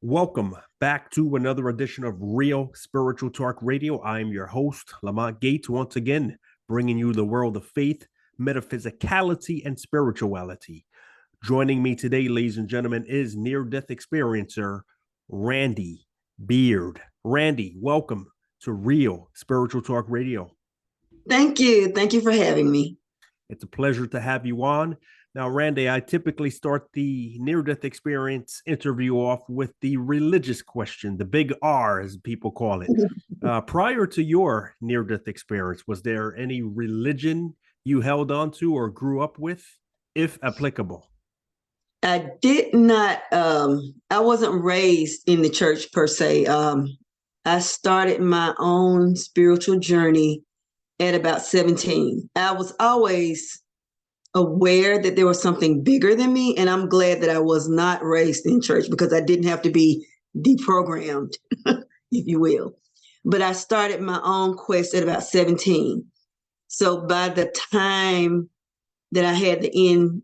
Welcome back to another edition of Real Spiritual Talk Radio. I'm your host, Lamont Gates, once again bringing you the world of faith, metaphysicality, and spirituality. Joining me today, ladies and gentlemen, is near-death experiencer Randi Beard. Randi, welcome to Real Spiritual Talk Radio. Thank you. Thank you for having me. It's a pleasure to have you on. Now, Randi, I typically start the near-death experience interview off with the religious question, the big R, as people call it. Prior to your near-death experience, was there any religion you held on to or grew up with, if applicable? I did not, I wasn't raised in the church per se. I started my own spiritual journey at about 17. I was always aware that there was something bigger than me, and I'm glad that I was not raised in church because I didn't have to be deprogrammed, if you will. But I started my own quest at about 17. So by the time that I had the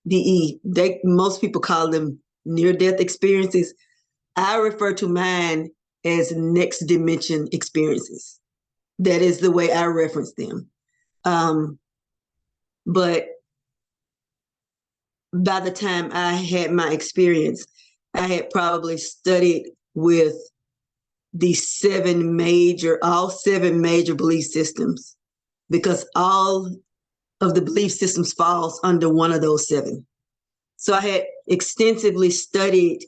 NDE, most people call them near-death experiences. I refer to mine as next dimension experiences. That is the way I reference them. But by the time I had my experience, I had probably studied with the all seven major belief systems, because all of the belief systems falls under one of those seven. So I had extensively studied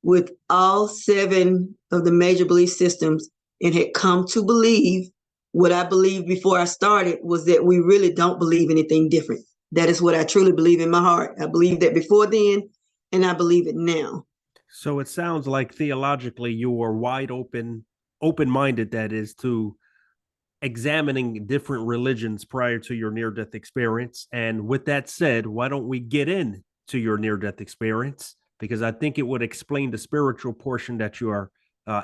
with all seven of the major belief systems and had come to believe what I believed before I started was that we really don't believe anything different. That is what I truly believe in my heart. I believe that before then, and I believe it now. So it sounds like theologically you were wide open-minded, that is, to examining different religions prior to your near-death experience. And with that said, why don't we get into your near-death experience? Because I think it would explain the spiritual portion that you are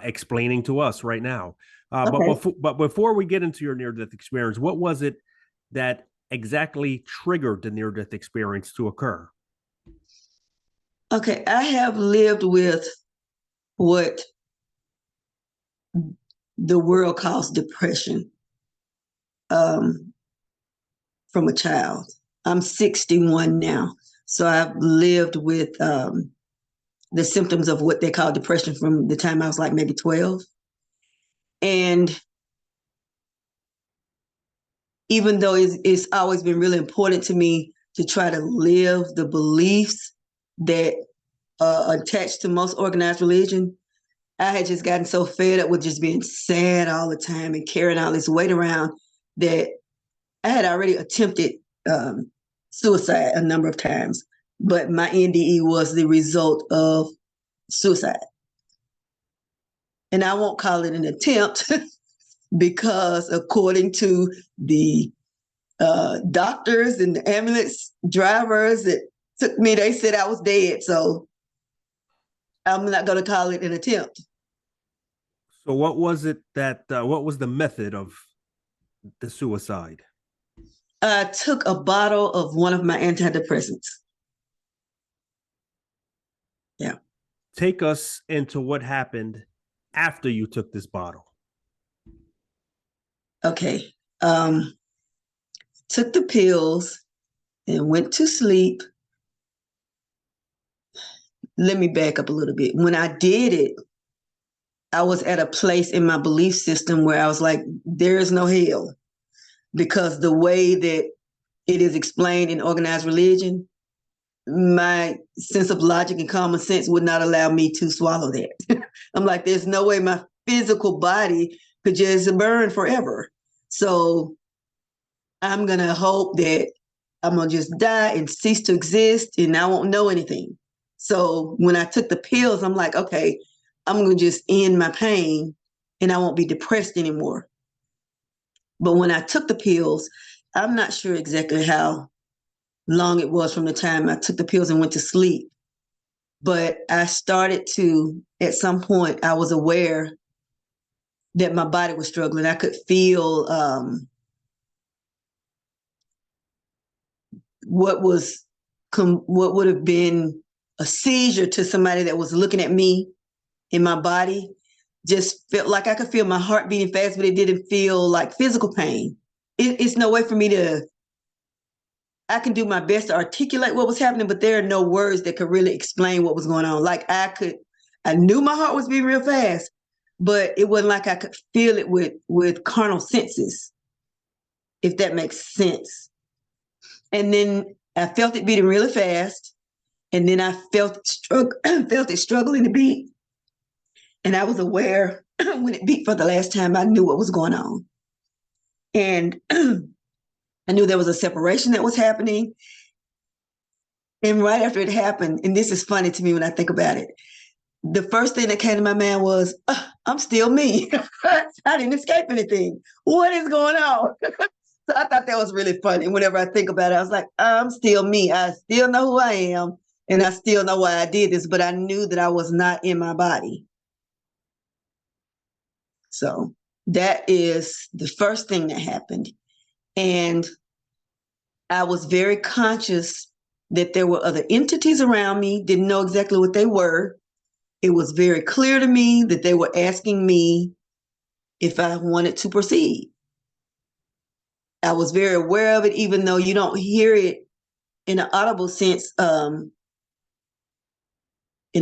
explaining to us right now. Okay. But before we get into your near-death experience, what was it that exactly triggered the near-death experience to occur? Okay, I have lived with what the world calls depression from a child. I'm 61 now, so I've lived with the symptoms of what they call depression from the time I was like maybe 12. And even though it's always been really important to me to try to live the beliefs that attached to most organized religion, I had just gotten so fed up with just being sad all the time and carrying all this weight around that I had already attempted suicide a number of times. But my NDE was the result of suicide. And I won't call it an attempt because according to the doctors and the ambulance drivers that took me, they said I was dead. So I'm not going to call it an attempt. So what was it what was the method of the suicide? I took a bottle of one of my antidepressants. Yeah. Take us into what happened after you took this bottle. Okay. Took the pills and went to sleep. Let me back up a little bit. When I did it, I was at a place in my belief system where I was like, there is no hell, because the way that it is explained in organized religion, my sense of logic and common sense would not allow me to swallow that. I'm like, there's no way my physical body could just burn forever. So I'm going to hope that I'm going to just die and cease to exist and I won't know anything. So when I took the pills, I'm like, okay, I'm going to just end my pain and I won't be depressed anymore. But when I took the pills, I'm not sure exactly how long it was from the time I took the pills and went to sleep. But I started to, at some point, I was aware that my body was struggling. I could feel what would have been a seizure to somebody that was looking at me. in my body. Just felt like I could feel my heart beating fast, but it didn't feel like physical pain. It's no way for me to, I can do my best to articulate what was happening, but there are no words that could really explain what was going on. Like I knew my heart was beating real fast, but it wasn't like I could feel it with carnal senses, if that makes sense. And then I felt it beating really fast, and then I felt it struggling to beat. And I was aware when it beat for the last time, I knew what was going on. And I knew there was a separation that was happening. And right after it happened, and this is funny to me when I think about it, the first thing that came to my mind was, I'm still me. I didn't escape anything. What is going on? So I thought that was really funny. Whenever I think about it, I was like, I'm still me. I still know who I am. And I still know why I did this, but I knew that I was not in my body. So that is the first thing that happened. And I was very conscious that there were other entities around me, didn't know exactly what they were. It was very clear to me that they were asking me if I wanted to proceed. I was very aware of it, even though you don't hear it in an audible sense, in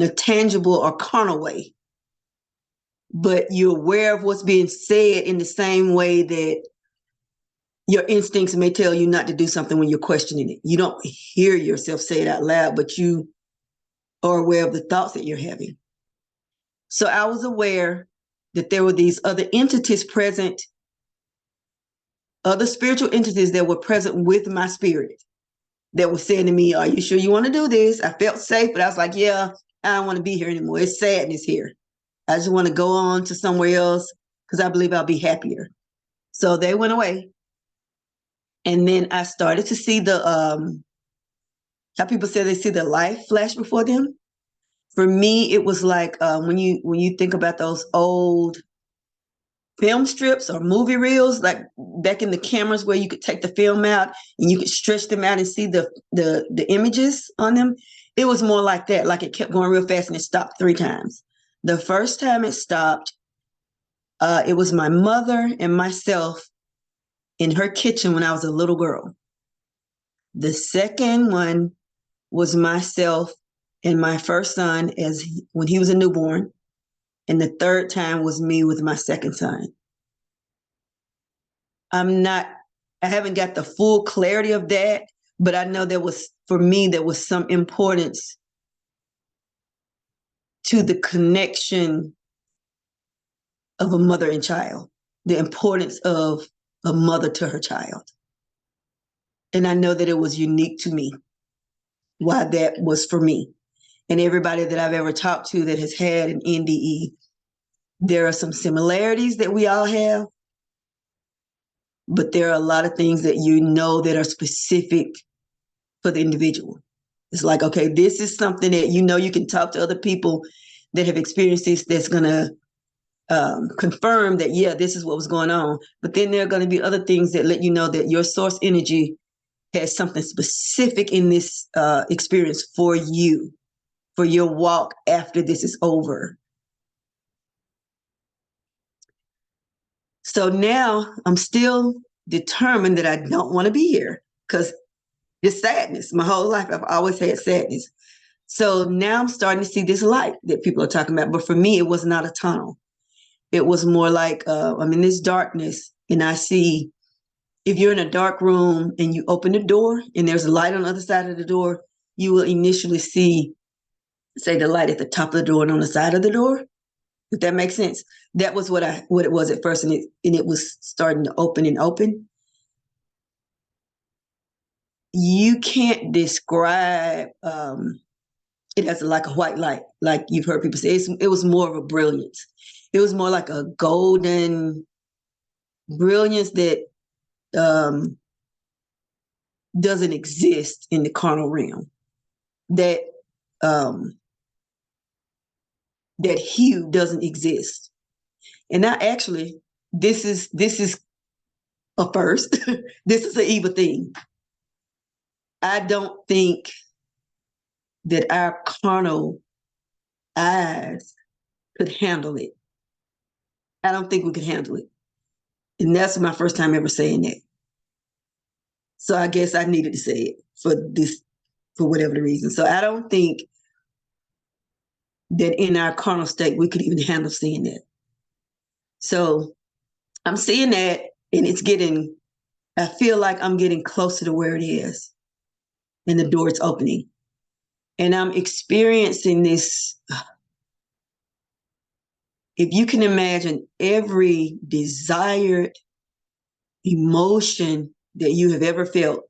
a tangible or carnal way. But you're aware of what's being said in the same way that your instincts may tell you not to do something when you're questioning it. You don't hear yourself say it out loud, but you are aware of the thoughts that you're having. So I was aware that there were these other entities present, other spiritual entities that were present with my spirit that were saying to me, are you sure you want to do this? I felt safe, but I was like, yeah, I don't want to be here anymore. It's sadness here. I just want to go on to somewhere else because I believe I'll be happier. So they went away. And then I started to see how people say they see the light flash before them. For me, it was like when you think about those old film strips or movie reels, like back in the cameras where you could take the film out and you could stretch them out and see the images on them. It was more like that, like it kept going real fast and it stopped 3 times. The first time it stopped, it was my mother and myself in her kitchen when I was a little girl. The second one was myself and my first son when he was a newborn. And the third time was me with my second son. I haven't got the full clarity of that, but I know for me, there was some importance to the connection of a mother and child, the importance of a mother to her child. And I know that it was unique to me, why that was for me. And everybody that I've ever talked to that has had an NDE, there are some similarities that we all have, but there are a lot of things that that are specific for the individual. It's like, okay, this is something that you can talk to other people that have experienced this that's going to confirm that, yeah, this is what was going on. But then there are going to be other things that let you know that your source energy has something specific in this experience for you, for your walk after this is over. So now I'm still determined that I don't want to be here because it's sadness. My whole life, I've always had sadness. So now I'm starting to see this light that people are talking about. But for me, it was not a tunnel. It was more like I'm in this darkness and I see, if you're in a dark room and you open the door and there's a light on the other side of the door, you will initially see, say, the light at the top of the door and on the side of the door. If that makes sense. That was what it was at first, and it was starting to open and open. You can't describe it as like a white light, like you've heard people say. It was more of a brilliance. It was more like a golden brilliance that doesn't exist in the carnal realm. That hue doesn't exist. And now, actually, this is a first. This is an evil thing. I don't think that our carnal eyes could handle it. I don't think we could handle it. And that's my first time ever saying that. So I guess I needed to say it for whatever the reason. So I don't think that in our carnal state, we could even handle seeing that. So I'm seeing that, and I feel like I'm getting closer to where it is, and the door is opening. And I'm experiencing this. If you can imagine every desired emotion that you have ever felt,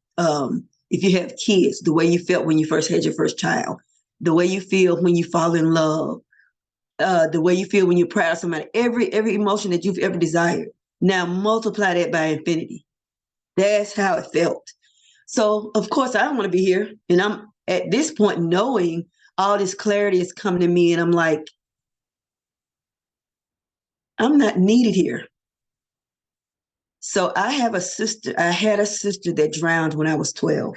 if you have kids, the way you felt when you first had your first child, the way you feel when you fall in love, the way you feel when you're proud of somebody, every emotion that you've ever desired. Now multiply that by infinity. That's how it felt. So of course I don't want to be here. And I'm at this point knowing all this clarity is coming to me, and I'm like, I'm not needed here. So I had a sister that drowned when I was 12.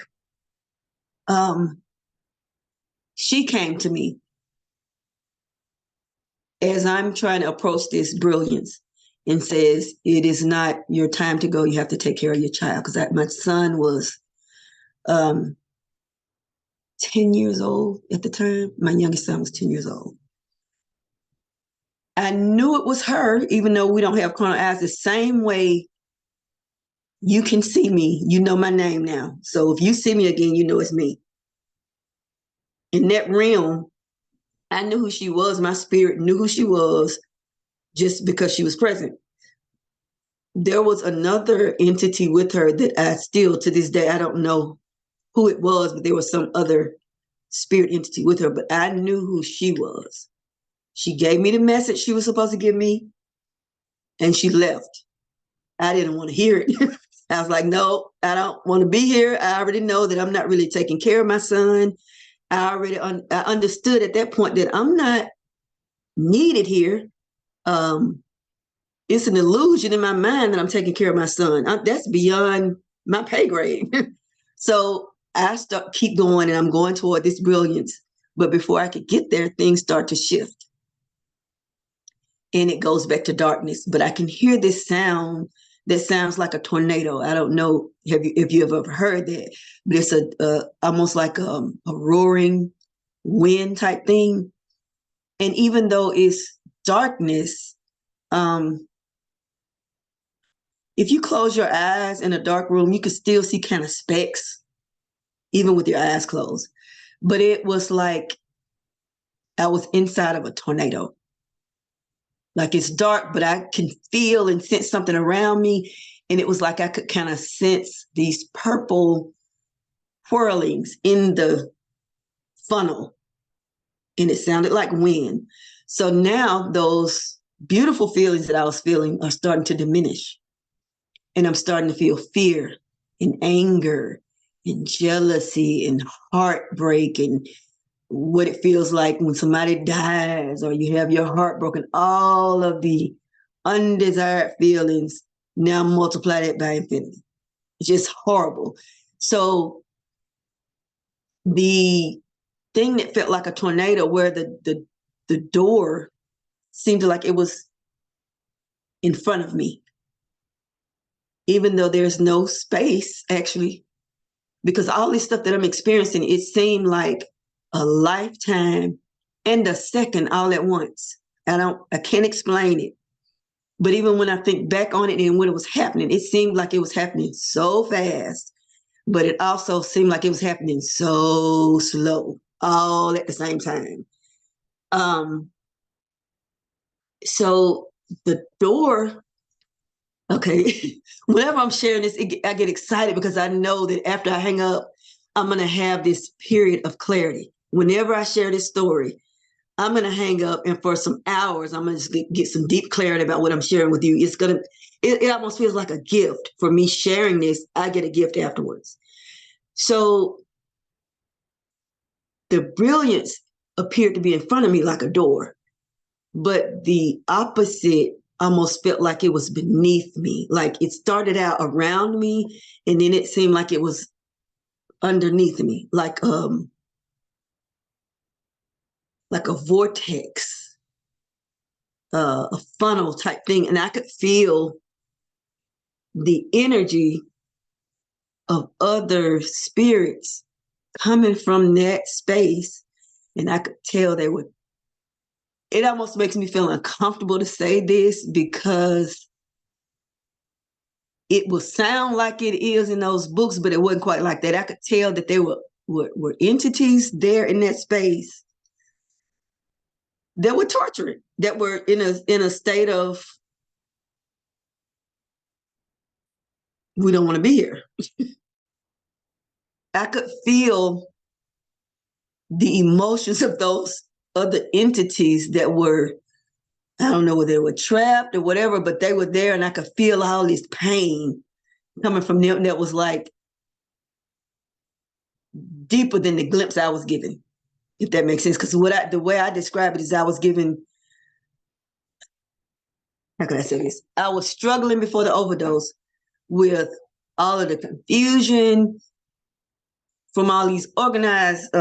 She came to me as I'm trying to approach this brilliance and says, it is not your time to go. You have to take care of your child. Because my son was 10 years old at the time. My youngest son was 10 years old. I knew it was her, even though we don't have carnal eyes, the same way you can see me. You know my name now. So if you see me again, you know it's me. In that realm, I knew who she was. My spirit knew who she was just because she was present. There was another entity with her that I still, to this day, I don't know who it was, but there was some other spirit entity with her, but I knew who she was. She gave me the message she was supposed to give me, and she left. I didn't want to hear it. I was like, no, I don't want to be here. I already know that I'm not really taking care of my son. I already I understood at that point that I'm not needed here. It's an illusion in my mind that I'm taking care of my son. That's beyond my pay grade. So I keep going, and I'm going toward this brilliance. But before I could get there, things start to shift, and it goes back to darkness. But I can hear this sound that sounds like a tornado. I don't know if you have ever heard that, but it's almost like a roaring wind type thing. And even though it's darkness, if you close your eyes in a dark room, you can still see kind of specks, even with your eyes closed. But it was like I was inside of a tornado. Like it's dark, but I can feel and sense something around me. And it was like I could kind of sense these purple whirlings in the funnel. And it sounded like wind. So now those beautiful feelings that I was feeling are starting to diminish. And I'm starting to feel fear and anger and jealousy and heartbreak and what it feels like when somebody dies or you have your heart broken. All of the undesired feelings now multiply that by infinity. It's just horrible. So the thing that felt like a tornado, where the door seemed like it was in front of me, even though there's no space, actually, because all this stuff that I'm experiencing, it seemed like a lifetime and a second all at once. I can't explain it. But even when I think back on it and when it was happening, it seemed like it was happening so fast, but it also seemed like it was happening so slow, all at the same time. So the door, okay, whenever I'm sharing this, I get excited because I know that after I hang up, I'm going to have this period of clarity. Whenever I share this story, I'm going to hang up, and for some hours, I'm going to just get some deep clarity about what I'm sharing with you. It almost feels like a gift for me sharing this. I get a gift afterwards. So the brilliance appeared to be in front of me like a door, but the opposite almost felt like it was beneath me. Like it started out around me, and then it seemed like it was underneath me, like a vortex. a funnel type thing, and I could feel the energy of other spirits coming from that space, and I could tell they were. It almost makes me feel uncomfortable to say this because it will sound like it is in those books, but it wasn't quite like that. I could tell that there were entities there in that space that were torturing, that were in a state of, we don't want to be here. I could feel the emotions of those other entities that were, I don't know whether they were trapped or whatever, but they were there, and I could feel all this pain coming from them that was like deeper than the glimpse I was given, if that makes sense. Because the way I describe it is I was given, how can I say this? I was struggling before the overdose with all of the confusion from all these organized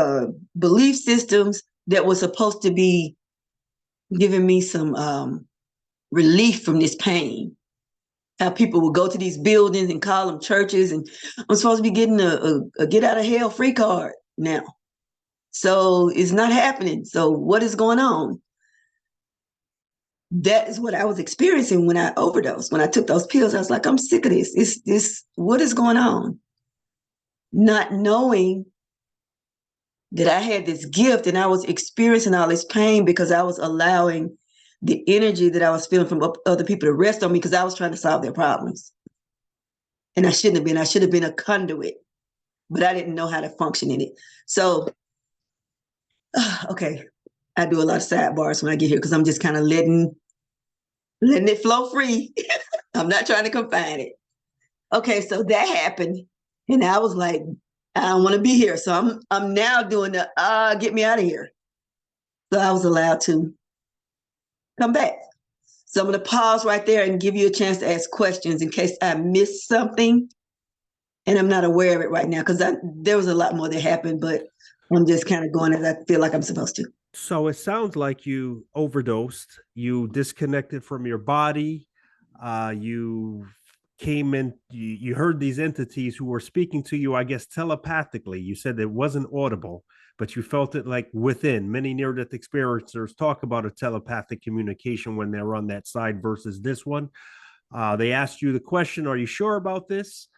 belief systems that was supposed to be giving me some relief from this pain. How people would go to these buildings and call them churches, and I'm supposed to be getting a get out of hell free card now. So it's not happening. So what is going on? That is what I was experiencing when I overdosed. When I took those pills, I was like, I'm sick of this. It's this, what is going on? Not knowing that I had this gift and I was experiencing all this pain because I was allowing the energy that I was feeling from other people to rest on me because I was trying to solve their problems. And I shouldn't have been. I should have been a conduit, but I didn't know how to function in it. So, okay, I do a lot of sidebars when I get here because I'm just kind of letting it flow free. I'm not trying to confine it. Okay, so that happened, and I was like, I don't want to be here. So I'm now doing the get me out of here. So I was allowed to come back. So I'm going to pause right there and give you a chance to ask questions in case I missed something and I'm not aware of it right now, because there was a lot more that happened, but I'm just kind of going as I feel like I'm supposed to. So it sounds like you overdosed, you disconnected from your body, you came in, you heard these entities who were speaking to you, I guess, telepathically. You said it wasn't audible, but you felt it like within. Many near-death experiencers talk about a telepathic communication when they're on that side versus this one. They asked you the question, are you sure about this?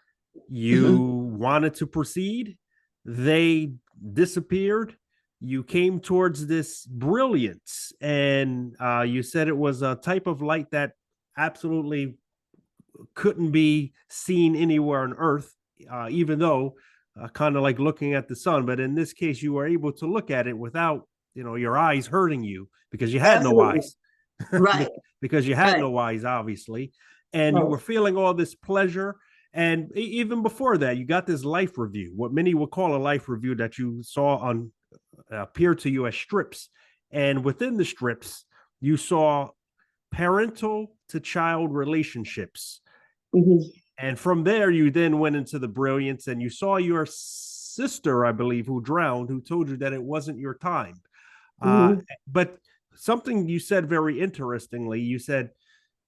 You wanted to proceed. They disappeared. You came towards this brilliance, and you said it was a type of light that absolutely couldn't be seen anywhere on Earth, even though kind of like looking at the sun. But in this case, you were able to look at it without, your eyes hurting you because you had no eyes. Right. Because you had no eyes, obviously. And you were feeling all this pleasure. And even before that, you got this life review, what many would call a life review, that you saw on appear to you as strips. And within the strips, you saw parental to child relationships. And from there, you then went into the brilliance, and you saw your sister, I believe, who drowned, who told you that it wasn't your time. But something you said very interestingly, you said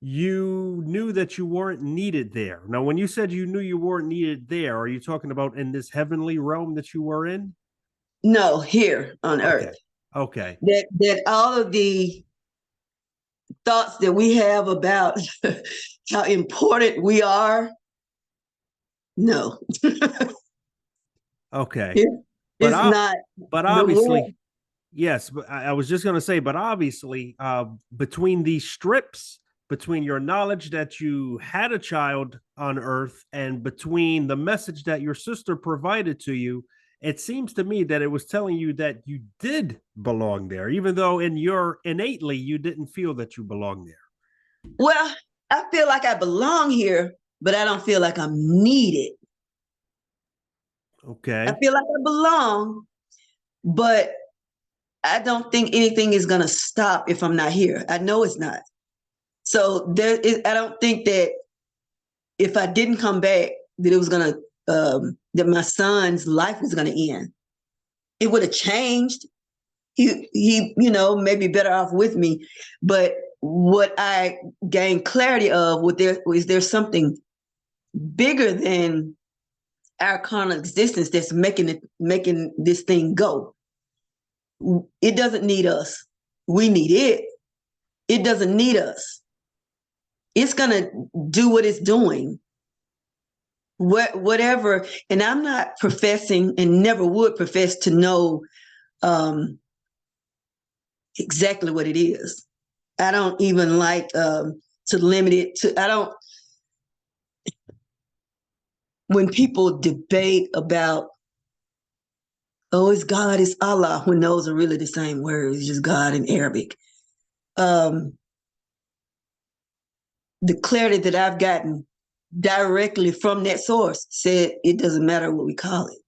you knew that you weren't needed there. Now, when you said you knew you weren't needed there, are you talking about in this heavenly realm that you were in? No, here on Earth. Okay. That all of the thoughts that we have about how important we are, no. Okay. It's not. But obviously, yes, but I was just going to say, but obviously, between these strips, between your knowledge that you had a child on Earth and between the message that your sister provided to you, it seems to me that it was telling you that you did belong there, even though innately you didn't feel that you belonged there. Well, I feel like I belong here, but I don't feel like I'm needed. Okay. I feel like I belong, but I don't think anything is going to stop if I'm not here. I know it's not. So I don't think that if I didn't come back, that it was going to, that my son's life was going to end. It would have changed. He, maybe better off with me, but what I gained clarity of, is there something bigger than our carnal existence that's making this thing go. It doesn't need us. We need it. It doesn't need us. It's gonna do what it's doing. Whatever. And I'm not professing, and never would profess, to know exactly what it is. I don't even like to limit it to. I don't. When people debate about, oh, it's God, it's Allah, when those are really the same words, it's just God in Arabic. The clarity that I've gotten directly from that source said it doesn't matter what we call it.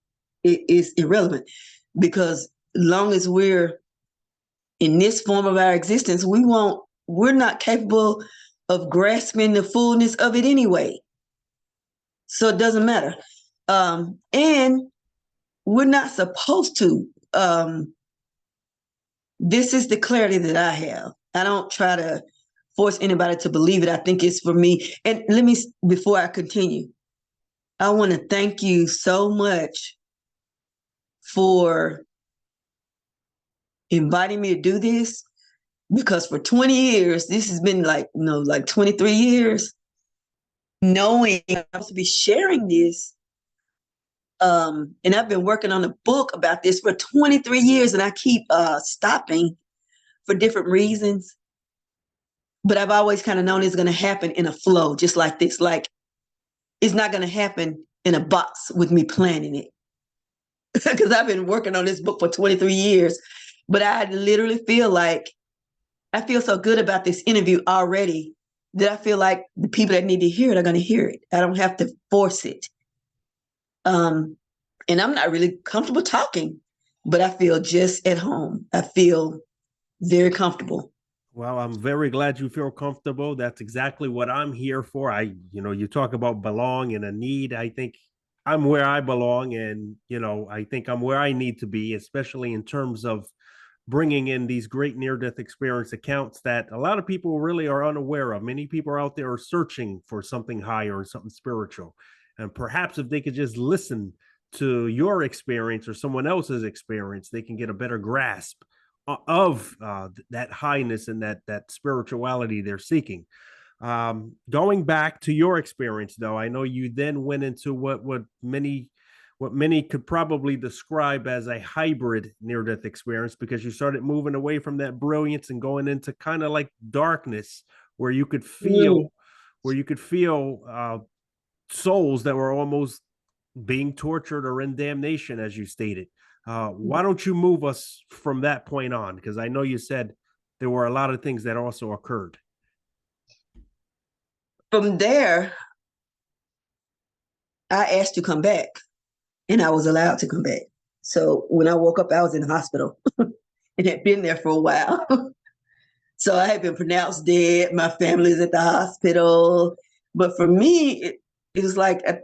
It is irrelevant, because as long as we're in this form of our existence, we're not capable of grasping the fullness of it anyway. So it doesn't matter. And we're not supposed to. This is the clarity that I have. I don't try to force anybody to believe it. I think it's for me. And before I continue, I want to thank you so much for inviting me to do this, because for 20 years, this has been like 23 years, knowing I'm supposed to be sharing this. And I've been working on a book about this for 23 years, and I keep stopping for different reasons. But I've always kind of known it's going to happen in a flow, just like this. Like, it's not going to happen in a box with me planning it. Because I've been working on this book for 23 years. But I literally feel like, I feel so good about this interview already that I feel like the people that need to hear it are going to hear it. I don't have to force it. And I'm not really comfortable talking, but I feel just at home. I feel very comfortable. Well, I'm very glad you feel comfortable. That's exactly what I'm here for. You talk about belong and a need. I think I'm where I belong, and I think I'm where I need to be, especially in terms of bringing in these great near-death experience accounts that a lot of people really are unaware of. Many people out there are searching for something higher and something spiritual, and perhaps if they could just listen to your experience or someone else's experience, they can get a better grasp of that highness and that spirituality they're seeking. Going back to your experience, though, I know you then went into what many could probably describe as a hybrid near-death experience, because you started moving away from that brilliance and going into kind of like darkness, where you could feel souls that were almost being tortured or in damnation, as you stated. Why don't you move us from that point on? Because I know you said there were a lot of things that also occurred. From there, I asked to come back, and I was allowed to come back. So when I woke up, I was in the hospital and had been there for a while. So I had been pronounced dead. My family's at the hospital. But for me, it was like I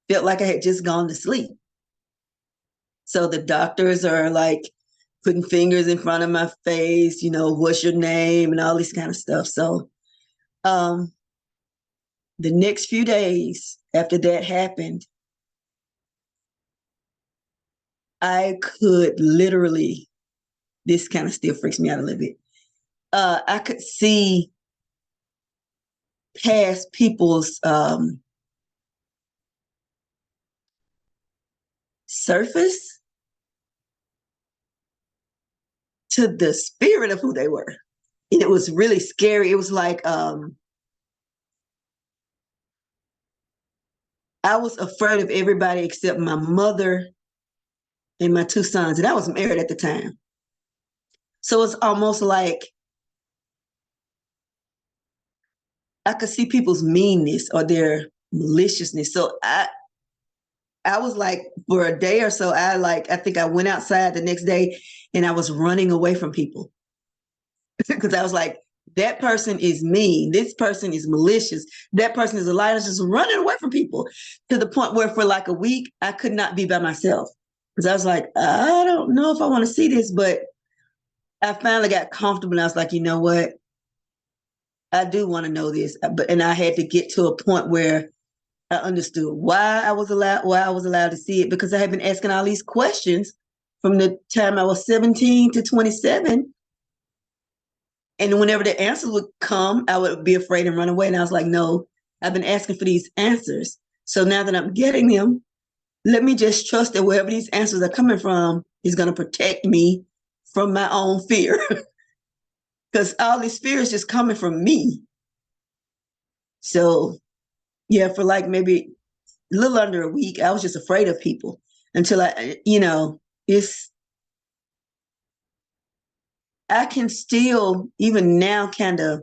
felt like I had just gone to sleep. So the doctors are like putting fingers in front of my face, what's your name and all this kind of stuff. So the next few days after that happened, I could literally, this kind of still freaks me out a little bit. I could see past people's surface to the spirit of who they were. And it was really scary. It was like, I was afraid of everybody except my mother and my two sons. And I was married at the time. So it's almost like I could see people's meanness or their maliciousness. So I was like, for a day or so, I think I went outside the next day and I was running away from people. Because I was like, that person is mean. This person is malicious. That person is a liar. I was just running away from people, to the point where for like a week, I could not be by myself. Because I was like, I don't know if I want to see this. But I finally got comfortable, and I was like, you know what? I do want to know this, and I had to get to a point where I understood why I was allowed to see it, because I had been asking all these questions from the time I was 17 to 27. And whenever the answers would come, I would be afraid and run away. And I was like, no, I've been asking for these answers. So now that I'm getting them, let me just trust that wherever these answers are coming from is going to protect me from my own fear. Because all this fear is just coming from me. So, yeah, for like maybe a little under a week, I was just afraid of people until I can still, even now, kind of,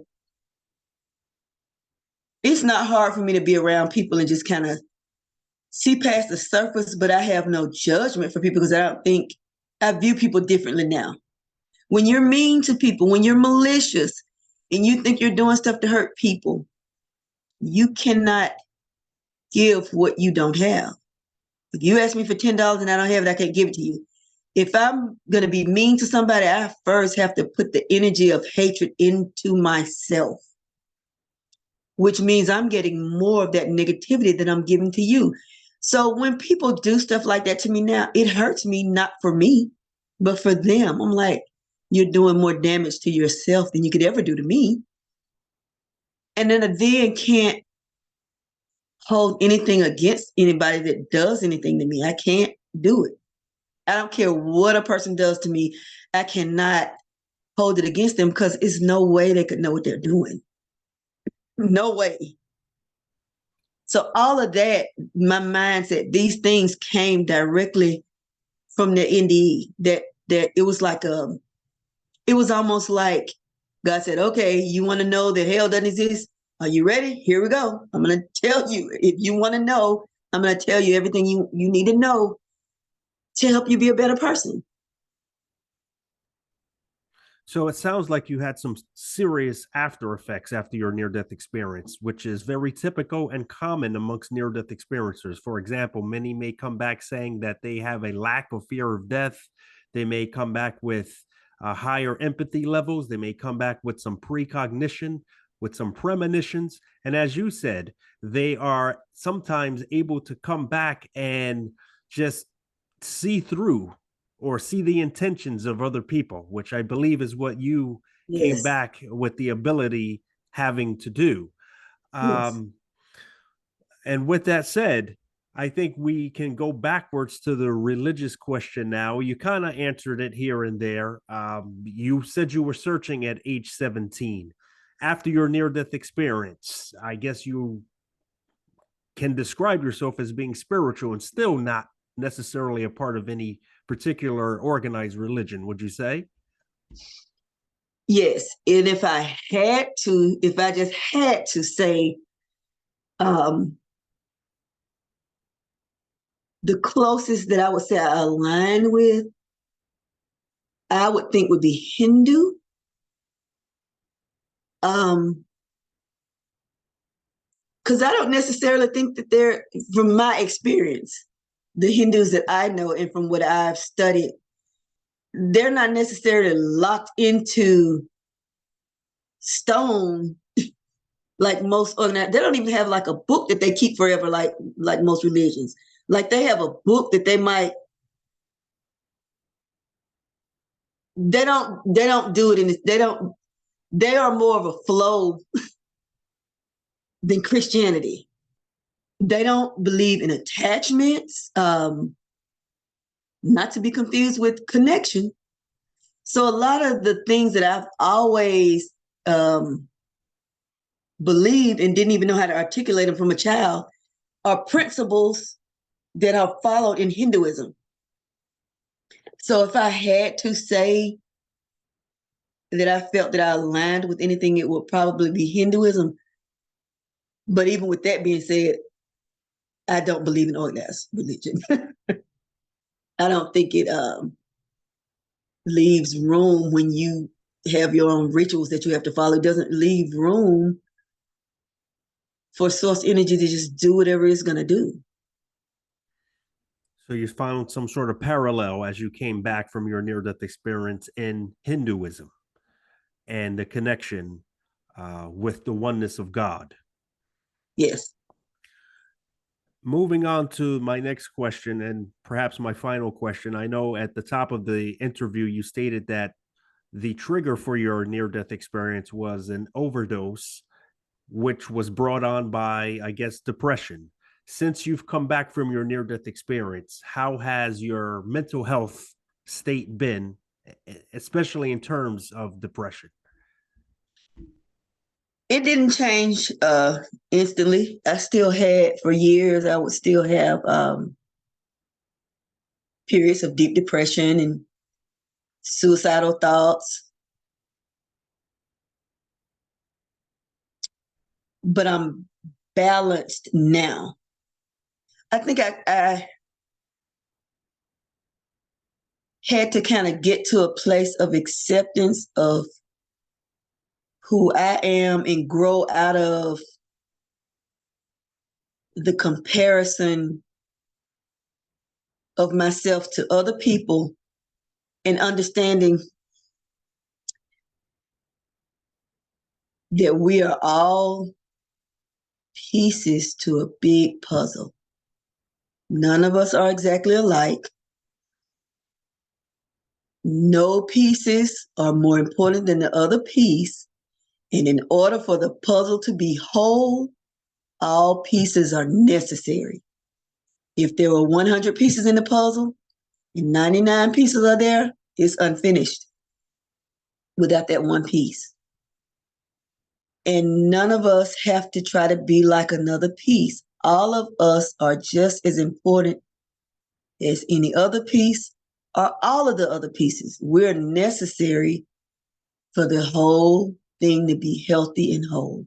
it's not hard for me to be around people and just kind of see past the surface, but I have no judgment for people because I view people differently now. When you're mean to people, when you're malicious and you think you're doing stuff to hurt people, you cannot give what you don't have. If you ask me for $10 and I don't have it, I can't give it to you. If I'm going to be mean to somebody, I first have to put the energy of hatred into myself, which means I'm getting more of that negativity than I'm giving to you. So when people do stuff like that to me now, it hurts me, not for me, but for them. I'm like, you're doing more damage to yourself than you could ever do to me. And then I then can't hold anything against anybody that does anything to me. I can't do it. I don't care what a person does to me. I cannot hold it against them because it's no way they could know what they're doing. No way. So all of that, my mindset, these things came directly from the NDE. That it was like it was almost like God said, okay, you want to know that hell doesn't exist? Are you ready? Here we go. I'm going to tell you. If you want to know, I'm going to tell you everything you need to know to help you be a better person. So it sounds like you had some serious after effects after your near-death experience, which is very typical and common amongst near-death experiencers. For example, many may come back saying that they have a lack of fear of death. They may come back with higher empathy levels. They may come back with some precognition, with some premonitions. And as you said, they are sometimes able to come back and just see through or see the intentions of other people, which I believe is what you came Yes. back with the ability having to do. Yes. And with that said, I think we can go backwards to the religious question now. You kind of answered it here and there. You said you were searching at age 17. After your near death experience, I guess you can describe yourself as being spiritual and still not necessarily a part of any particular organized religion, would you say? Yes. And if I just had to say, um, the closest that I would say I align with, I would think would be Hindu. Because I don't necessarily think that they're, from my experience, the Hindus that I know and from what I've studied, they're not necessarily locked into stone like most organized. They don't even have like a book that they keep forever, like most religions. Like they have a book that they might. They don't do it in this. They don't. They are more of a flow than Christianity. They don't believe in attachments. Not to be confused with connection. So a lot of the things that I've always believed and didn't even know how to articulate them from a child are principles that are followed in Hinduism. So if I had to say that I felt that I aligned with anything, it would probably be Hinduism. But even with that being said, I don't believe in organized religion. I don't think it leaves room when you have your own rituals that you have to follow. It doesn't leave room for source energy to just do whatever it's going to do. So you found some sort of parallel as you came back from your near death experience in Hinduism and the connection with the oneness of God. Yes. Moving on to my next question, and perhaps my final question. I know at the top of the interview, you stated that the trigger for your near-death experience was an overdose, which was brought on by, I guess, depression. Since you've come back from your near-death experience, how has your mental health state been, especially in terms of depression? It didn't change instantly. I still had for years, I would still have periods of deep depression and suicidal thoughts. But I'm balanced now. I think I had to kind of get to a place of acceptance of who I am and grow out of the comparison of myself to other people and understanding that we are all pieces to a big puzzle. None of us are exactly alike. No pieces are more important than the other piece. And in order for the puzzle to be whole, all pieces are necessary. If there were 100 pieces in the puzzle and 99 pieces are there, it's unfinished without that one piece. And none of us have to try to be like another piece. All of us are just as important as any other piece or all of the other pieces. We're necessary for the whole thing to be healthy and whole.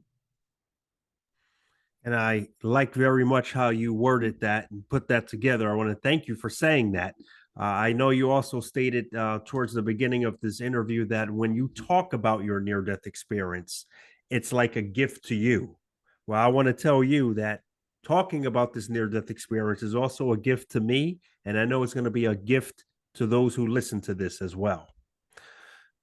And I like very much how you worded that and put that together. I want to thank you for saying that. I know you also stated towards the beginning of this interview that when you talk about your near death experience, it's like a gift to you. Well, I want to tell you that talking about this near death experience is also a gift to me. And I know it's going to be a gift to those who listen to this as well.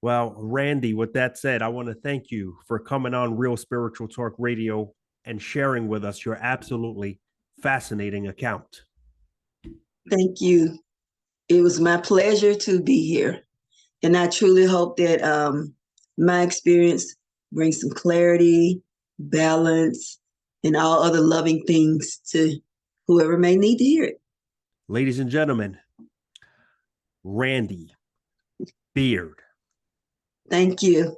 Well, Randi, with that said, I want to thank you for coming on Real Spiritual Talk Radio and sharing with us your absolutely fascinating account. Thank you. It was my pleasure to be here. And I truly hope that my experience brings some clarity, balance, and all other loving things to whoever may need to hear it. Ladies and gentlemen, Randi Beard. Thank you.